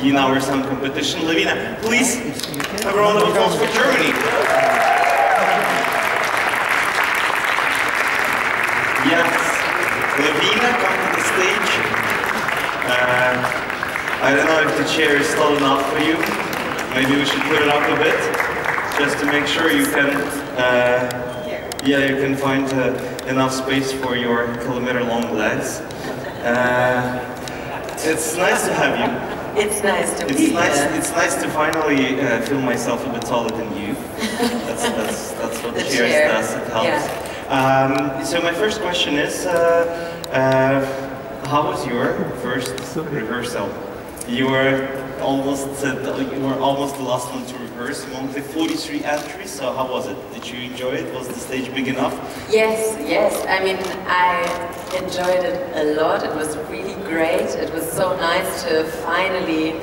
in our song competition. Levina, please have a round of applause for Germany. Yes, Levina, come to the stage. I don't know if the chair is tall enough for you. Maybe we should put it up a bit, just to make sure you can, you can find enough space for your kilometer-long legs. It's nice to have you. It's nice to be here. It's nice to finally feel myself a bit taller than you. That's what the cheers does. It helps. Yeah. So my first question is, how was your first rehearsal? You were almost the last one to rehearse among the 43 entries. So how was it? Did you enjoy it? Was the stage big enough? Yes. I mean, I enjoyed it a lot. It was really great. It was so nice to finally,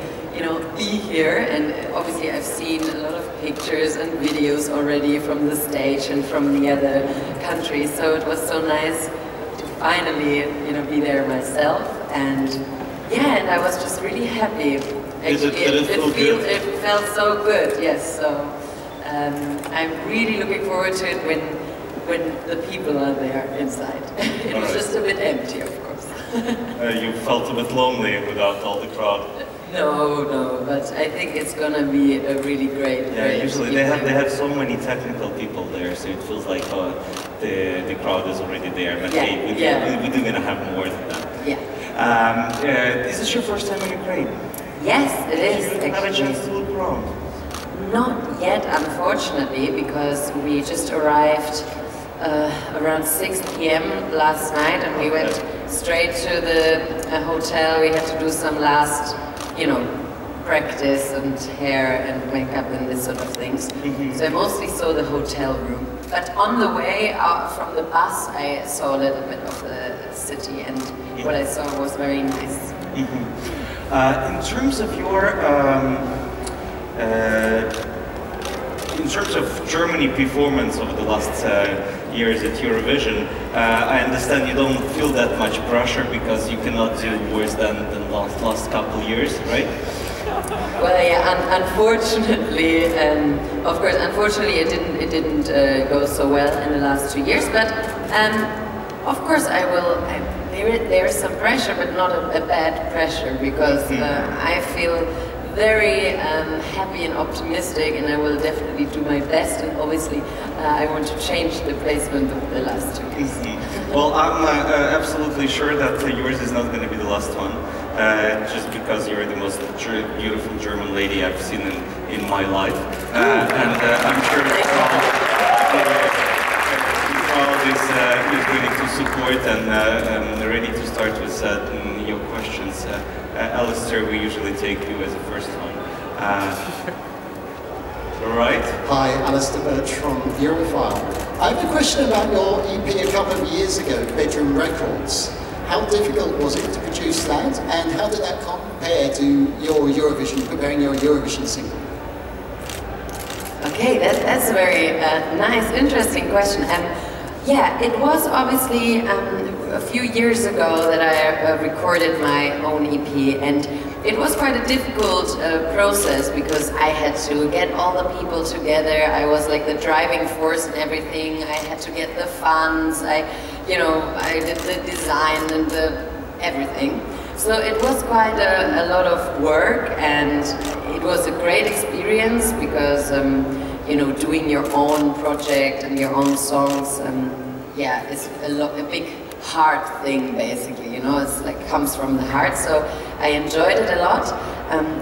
be here. And obviously, I've seen a lot of pictures and videos already from the stage and from the other countries. So it was so nice to finally, be there myself. And yeah, and I was just really happy. It felt so good, yes. So I'm really looking forward to it when the people are there inside. It was just a bit empty, of course. You felt a bit lonely without all the crowd. No, but I think it's gonna be a really great. Yeah, usually they have so many technical people there, so it feels like the crowd is already there. But we're gonna have more than that. Yeah. Is this your first time in Ukraine? Yes, it is. Did you have a chance to look around? Not yet, unfortunately, because we just arrived around 6 p.m. last night, and we went straight to the hotel. We had to do some last, practice and hair and makeup and this sort of things. So I mostly saw the hotel room. But on the way out from the bus, I saw a little bit of the city, and what I saw was very nice. In terms of your, in terms of Germany performance over the last years at Eurovision, I understand you don't feel that much pressure because you cannot do worse than the last couple of years, right? Well, yeah, unfortunately, of course, unfortunately it didn't go so well in the last 2 years, but of course I will, there's some pressure, but not a bad pressure, because I feel very happy and optimistic, and I will definitely do my best, and obviously I want to change the placement of the last 2 years. Well, I'm absolutely sure that yours is not going to be the last one, just because you're the most beautiful German lady I've seen in my life, and I'm sure the crowd is ready to support and ready to start with your questions. Alistair, we usually take you as the first one. All right. Hi, Alistair Birch from Europhile. I have a question about your EP a couple of years ago, Bedroom Records. How difficult was it to produce that, and how did that compare to your preparing your Eurovision single? Okay, that's a very nice, interesting question. Yeah, it was obviously a few years ago that I recorded my own EP, and it was quite a difficult process because I had to get all the people together. I was like the driving force and everything. I had to get the funds. I did the design and everything. So it was quite a lot of work, and it was a great experience because doing your own project and your own songs, it's a big heart thing, basically, it's like comes from the heart. So I enjoyed it a lot,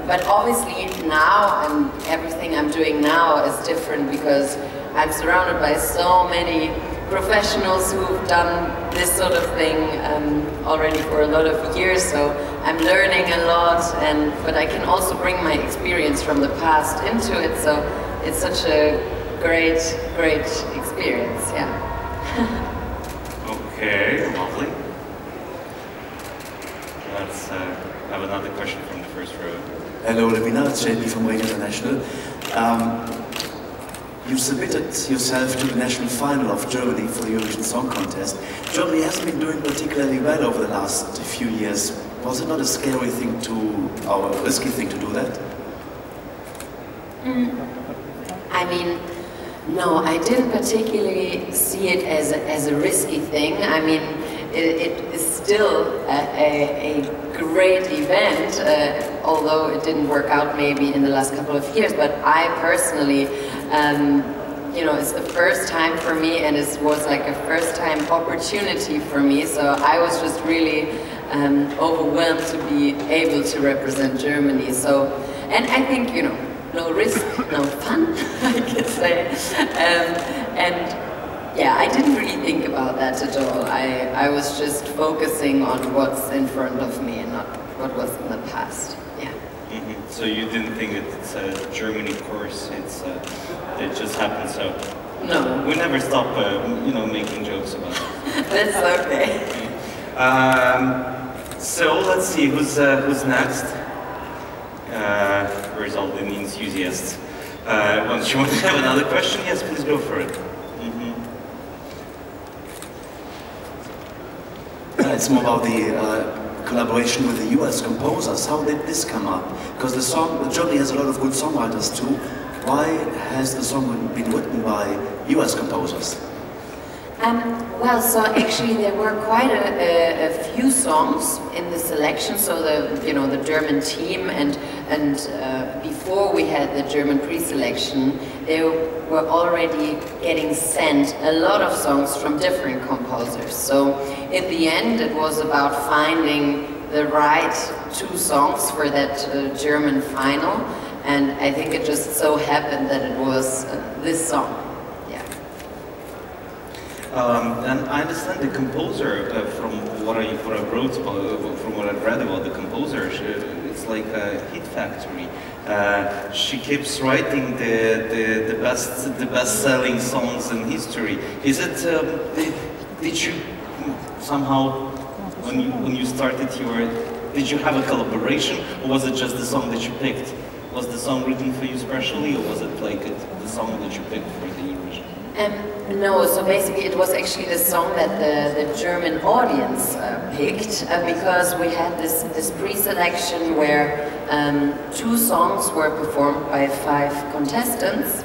but obviously now everything I'm doing now is different because I'm surrounded by so many professionals who've done this sort of thing already for a lot of years, so I'm learning a lot, but I can also bring my experience from the past into it, so it's such a great experience, yeah. Okay, lovely. Let's have another question from the first row. Hello, Levina, it's JP from Radio International. You submitted yourself to the national final of Germany for the Eurovision Song Contest. Germany hasn't been doing particularly well over the last few years. was it not a scary thing or a risky thing to do that? I mean, no, I didn't particularly see it as a risky thing. I mean, it is still a great event, although it didn't work out maybe in the last couple of years. But I personally, you know, it's the first time for me, and it was like a first-time opportunity for me. So I was just really overwhelmed to be able to represent Germany. So, and I think, you know, no risk, no fun, I could say. And yeah, I didn't really think about that at all. I was just focusing on what's in front of me and not what was in the past. Yeah. Mm-hmm. So you didn't think it's a Germany course? It just happened so. No. We never stop, you know, making jokes about it. That's okay. So let's see who's next. Where's all the enthusiasts? Once you want to have another question, yes, please go for it. It's more about the collaboration with the US composers. How did this come up? Because Germany has a lot of good songwriters too. Why has the song been written by US composers? Well, so actually there were quite a few songs in the selection. So the German team and before we had the German pre-selection, they were already getting sent a lot of songs from different composers. So in the end, it was about finding the right 2 songs for that German final, and I think it just so happened that it was this song. And I understand the composer, from what I wrote, from what I've read about the composer, it's like a hit factory. She keeps writing the best-selling songs in history. Is it? Did you somehow, when you started did you have a collaboration, or was it just the song that you picked? Was the song written for you specially, or was it like the song that you picked for the Eurovision? No, so basically it was actually the song that the German audience picked, because we had this pre-selection where 2 songs were performed by 5 contestants,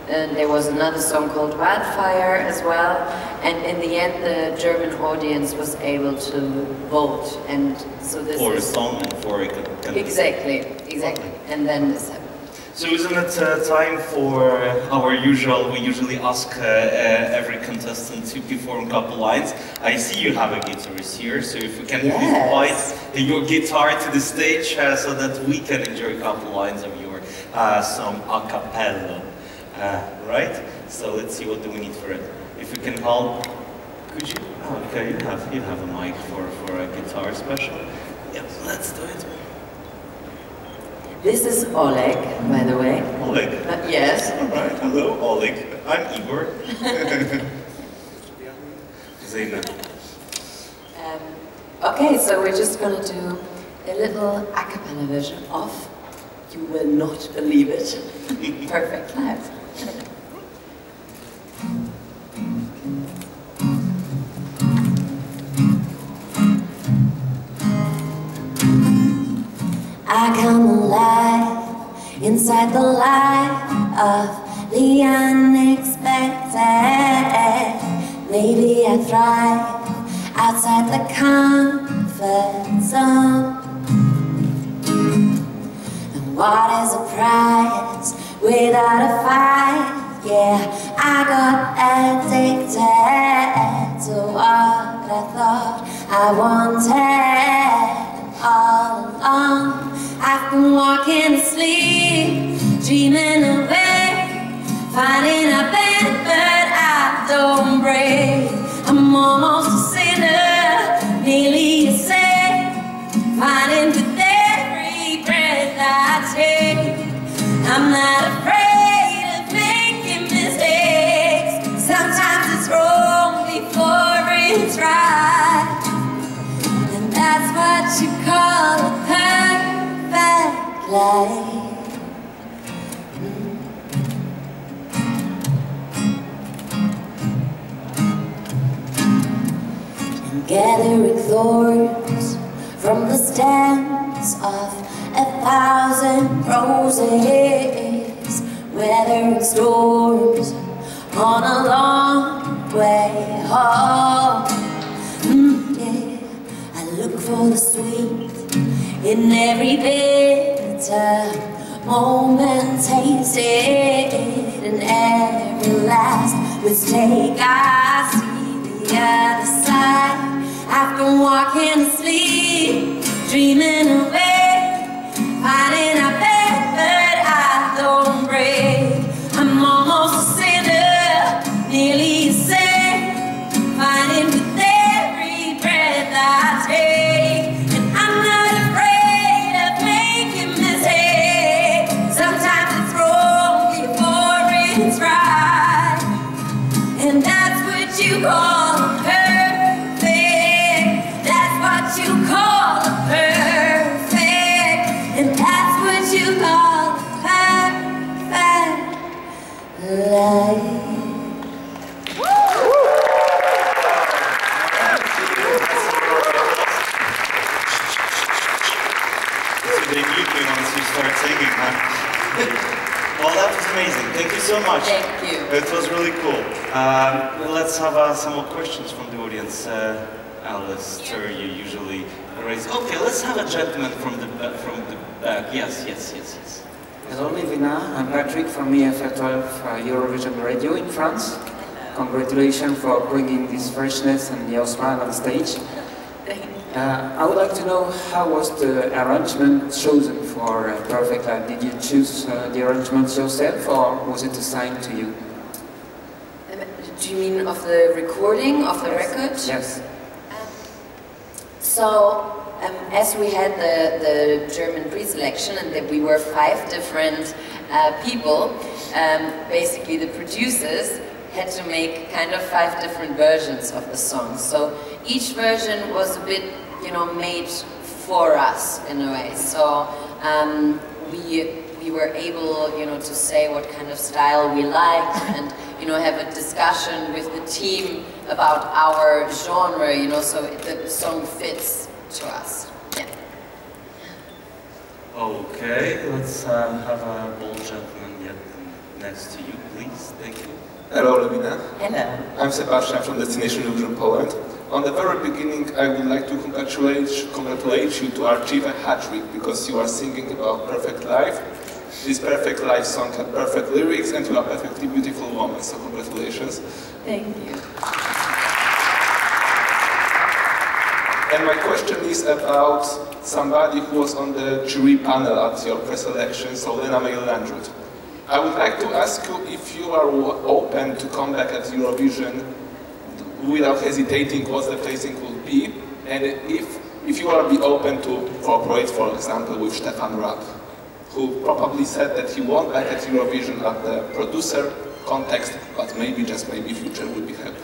and there was another song called Wildfire as well, and in the end the German audience was able to vote, and so this for a song and for a contestant. Exactly, and then this happened. So isn't it time for our usual, we usually ask every contestant to perform a couple lines. I see you have a guitarist here, so if we can invite your guitar to the stage so that we can enjoy a couple lines of your song a cappella, right? So let's see, what do we need for it? If we can hold, could you? Okay, you have a mic for a guitar special. Yeah, let's do it. This is Oleg, by the way. Oleg? Yes. All right, hello Oleg. I'm Igor. Zena. Okay, so we're just gonna do a little a cappella version of You Will Not Believe It. Perfect, live. I come alive inside the light of the unexpected. Maybe I thrive outside the comfort zone. And what is a prize without a fight? Yeah, I got addicted to what I thought I wanted. All along, I've been walking to sleep, dreaming away, finding a bed, but I don't break. I'm almost a sinner, nearly a saint, fighting with every breath I take. I'm not afraid of making mistakes. Sometimes it's wrong before it's right. That's what you call a perfect life. And gathering thorns from the stems of 1,000 roses, weathering storms on a long way home. Yeah. I look for the sweet in every bitter moment, tasted in every last mistake. I see the other side after walking asleep, dreaming away, finding a bed, but I don't break. I'm almost a sinner, nearly a saint, finding with every breath I take. And I'm not afraid of making mistakes. Sometimes it's wrong before it's right, and that's what you call perfect. That's what you call perfect, and that's what you call perfect life. They mute me once you start singing, man. Well, that was amazing. Thank you so much. Thank you. It was really cool. Let's have some more questions from the audience. Alistair, you usually raise. Okay, let's have a gentleman from the back. Yes. Hello, Levina. I'm Patrick from EF12 Eurovision Radio in France. Congratulations for bringing this freshness and your smile on stage. I would like to know, how was the arrangement chosen for Perfect Life? Did you choose the arrangements yourself, or was it assigned to you? Do you mean of the recording of the record? Yes. So, as we had the German pre-selection and that we were 5 different people, basically the producers had to make kind of 5 different versions of the song. So each version was a bit, you know, made for us in a way. So we were able, you know, to say what kind of style we liked and, you know, have a discussion with the team about our genre, you know, so the song fits to us. Yeah. Okay, let's have a bold gentleman next to you, please. Thank you. Hello, Levina. Hello. I'm Sebastian from Destination Eurovision Poland. On the very beginning, I would like to congratulate you to achieve a hat-trick, because you are singing about perfect life. This perfect life song had perfect lyrics, and you are a perfectly beautiful woman, so congratulations. Thank you. And my question is about somebody who was on the jury panel at your preselection, so Lena Meyer-Landrut. I would like to ask you if you are open to come back at Eurovision without hesitating what the placing would be, and if you are be open to cooperate, for example, with Stefan Raab, who probably said that he won't back at Eurovision at the producer context, but maybe, just maybe, future would be happy.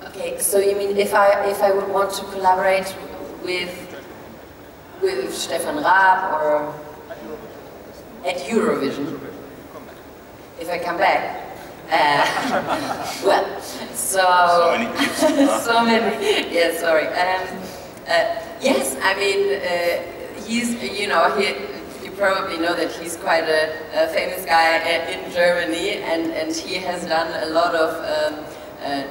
Okay, so you mean if I would want to collaborate with Stefan Raab or at Eurovision, if I come back? Well, so many gifts. so many. Yeah, sorry. Yes, I mean, he's, you know, you probably know that he's quite a famous guy in Germany, and he has done a lot of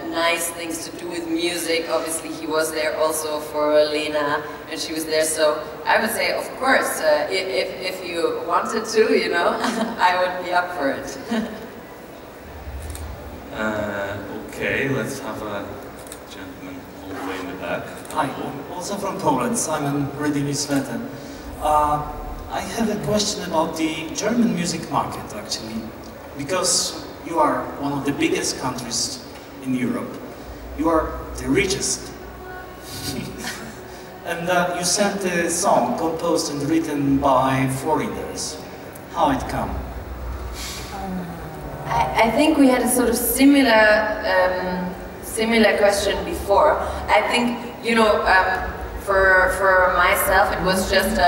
nice things to do with music. Obviously, he was there also for Lena, and she was there. So I would say, of course, if you wanted to, you know, I would be up for it. Okay, let's have a gentleman all the way in the back. Hi, also from Poland, Simon Rydini-Sleten. I have a question about the German music market, actually, because you are one of the biggest countries in Europe. You are the richest. And you sent a song composed and written by foreigners. How it come? I think we had a sort of similar question before. I think, you know, for myself, it was just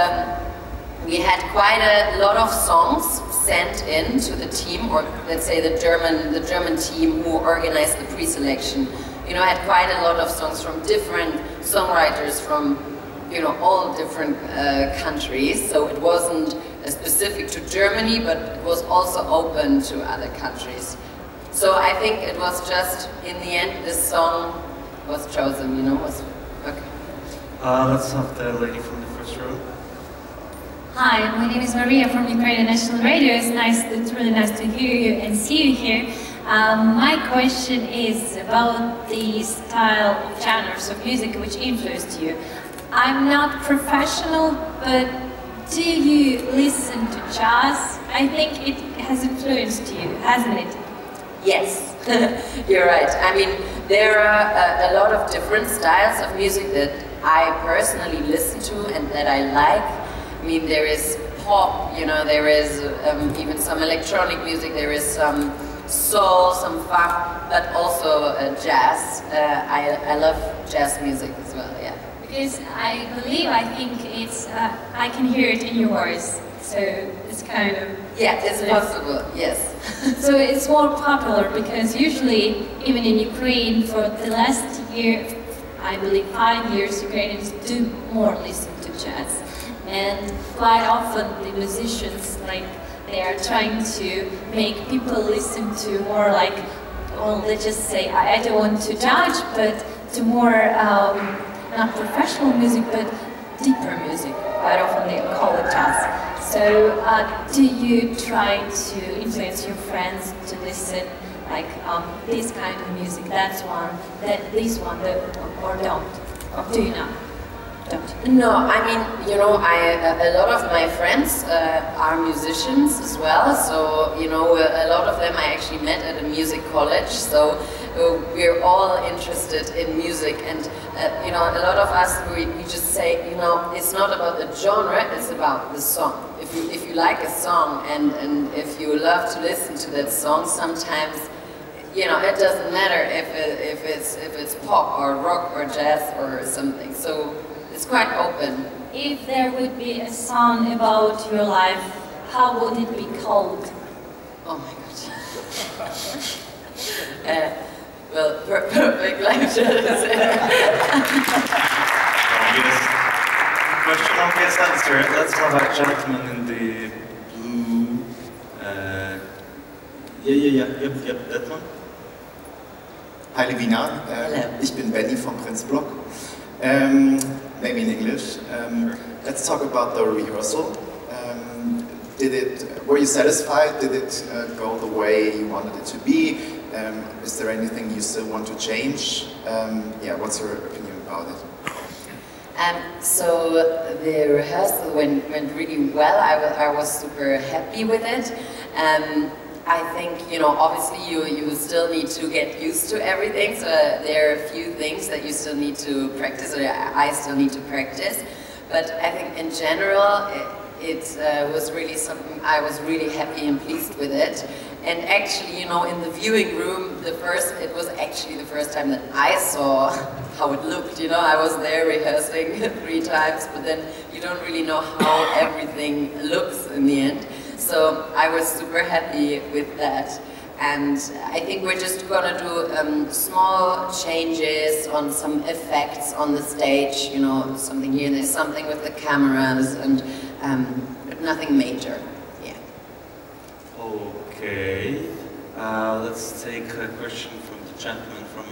we had quite a lot of songs sent in to the team, or let's say the German team who organized the pre-selection you know, had quite a lot of songs from different songwriters from, you know, all different countries. So it wasn't specific to Germany, but it was also open to other countries. So I think it was just, in the end, this song was chosen, you know, was, okay. Let's have the lady from the first row. Hi, my name is Maria from Ukrainian National Radio. It's really nice to hear you and see you here. My question is about the style of genres of music which influenced you. I'm not professional, but do you listen to jazz? I think it has influenced you, hasn't it? Yes, you're right. I mean, there are a lot of different styles of music that I personally listen to and that I like. I mean, there is pop, you know, there is even some electronic music, there is some soul, some funk, but also jazz. I love jazz music as well, yeah. Because I think it's, I can hear it in your voice, so it's kind of... Yeah, it's possible, yes. So it's more popular because usually, even in Ukraine, for the last year, I believe 5 years, Ukrainians do more listen to jazz. And quite often the musicians, like, they are trying to make people listen to more like, well, let's just say, I don't want to judge, but to more, not professional music, but deeper music. Quite often they call it jazz. So do you try to influence your friends to listen like this kind of music, this one, or don't? Or do you not? Don't. No, I mean, you know, a lot of my friends are musicians as well, so, you know, a lot of them I actually met at a music college, so we're all interested in music, and, you know, a lot of us, we just say, you know, it's not about the genre, it's about the song. If you like a song, and if you love to listen to that song, sometimes, you know, it doesn't matter if it's pop or rock or jazz or something, so it's quite open. If there would be a song about your life, how would it be called? Oh my God. Well, perfect life choices. Question, obvious answer. Let's have a gentleman in the blue. Yep, that one. Hi Levina, ich bin Benny from Prince Block. Maybe in English. Let's talk about the rehearsal. Were you satisfied? Did it go the way you wanted it to be? Is there anything you still want to change? Yeah, what's your opinion about it? So the rehearsal went really well. I was super happy with it. I think, you know, obviously you still need to get used to everything, so there are a few things that you still need to practice, or I still need to practice, but I think in general it was really something I was really happy and pleased with it. And actually, you know, in the viewing room, it was actually the first time that I saw how it looked, you know. I was there rehearsing 3 times, but then you don't really know how everything looks in the end. So I was super happy with that, and I think we're just gonna do small changes on some effects on the stage, you know, something here and there, something with the cameras, and but nothing major. Yeah. Okay. Let's take a question from the gentleman from.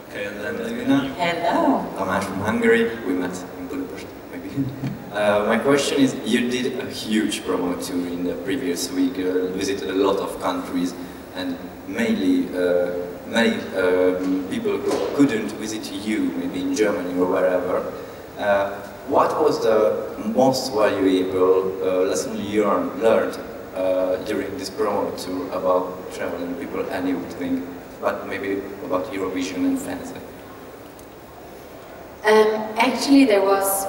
Okay, and then Levina. Hello. I'm from Hungary. We met in Budapest, maybe. My question is, you did a huge promo tour in the previous week, visited a lot of countries, and mainly many people who couldn't visit you, maybe in Germany or wherever. What was the most valuable lesson you learned during this promo tour about traveling people and everything, but maybe about Eurovision and fans? Actually, there was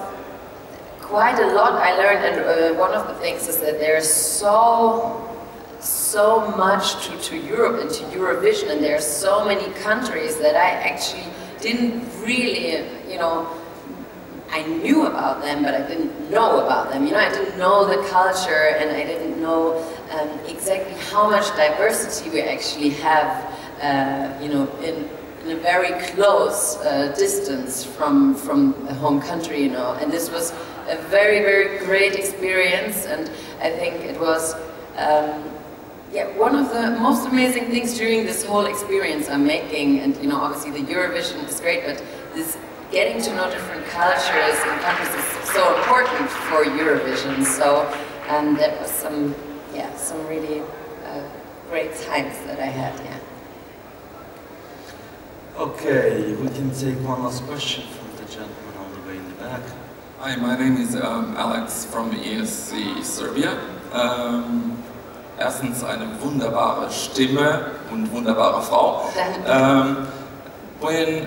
quite a lot I learned, and one of the things is that there's so much to Europe and to Eurovision, and there are so many countries that I actually didn't really, you know, I knew about them, but I didn't know about them. You know, I didn't know the culture, and I didn't know exactly how much diversity we actually have, you know, in a very close distance from the home country, you know. And this was a very, very great experience, and I think it was yeah, one of the most amazing things during this whole experience I'm making. And you know, obviously the Eurovision is great, but this getting to know different cultures and countries is so important for Eurovision. So, and that was some really great times that I had. Yeah. Okay, we can take one last question from the gentleman all the way in the back. Hi, my name is Alex from ESC Serbia. Erstens eine wunderbare Stimme und wunderbare Frau.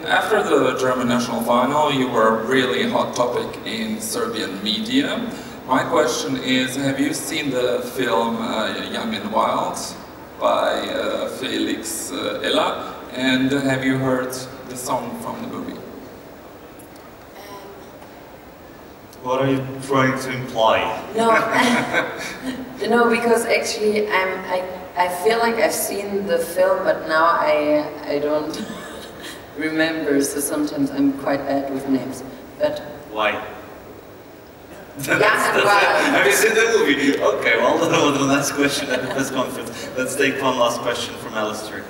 After the German national final, you were a really hot topic in Serbian media. My question is, have you seen the film Young and Wild by Felix Ella? And have you heard the song from the movie? What are you trying to imply? No, no, because actually I feel like I've seen the film, but now I don't remember. So sometimes I'm quite bad with names. But why? Have you seen the movie? Okay, well, that was the last question at the press conference. Let's take one last question from Alistair.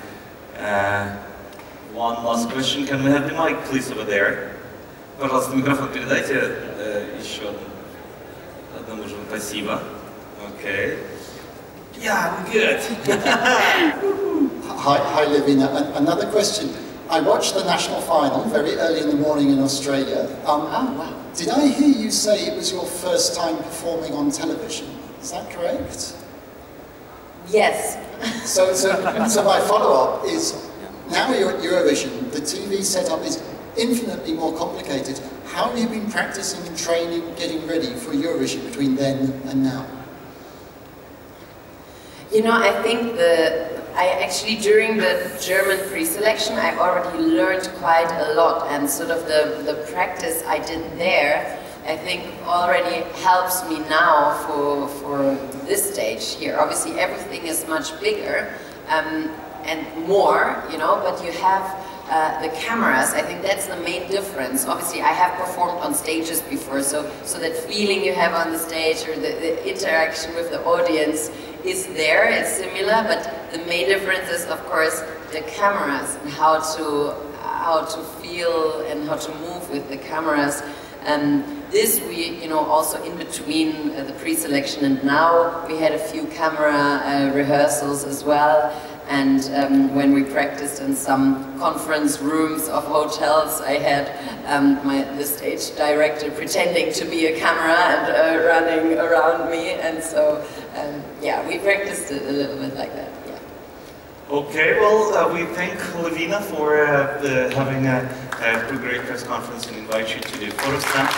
One last question. Can we have the mic, please, over there? Пожалуйста, микрофон передайте еще одному же. Спасибо. Okay. Yeah, good. Hi, Levina. Another question. I watched the national final very early in the morning in Australia. Oh, wow. Did I hear you say it was your first time performing on television? Is that correct? Yes. So my follow-up is, now you're at Eurovision, the TV setup is infinitely more complicated. How have you been practicing and training, getting ready for Eurovision between then and now? You know, I think actually during the German pre-selection I already learned quite a lot, and sort of the practice I did there I think already helps me now for this stage here. Obviously everything is much bigger and more, you know, but you have the cameras. I think that's the main difference. Obviously I have performed on stages before, so that feeling you have on the stage, or the interaction with the audience is there, it's similar, but the main difference is of course the cameras and how to feel and how to move with the cameras. This we, you know, also in between the pre-selection and now, we had a few camera rehearsals as well. And when we practiced in some conference rooms of hotels, I had the stage director pretending to be a camera and running around me. And so, yeah, we practiced it a little bit like that. Yeah. Okay, well, we thank Levina for having a great press conference and invite you to the photo stand.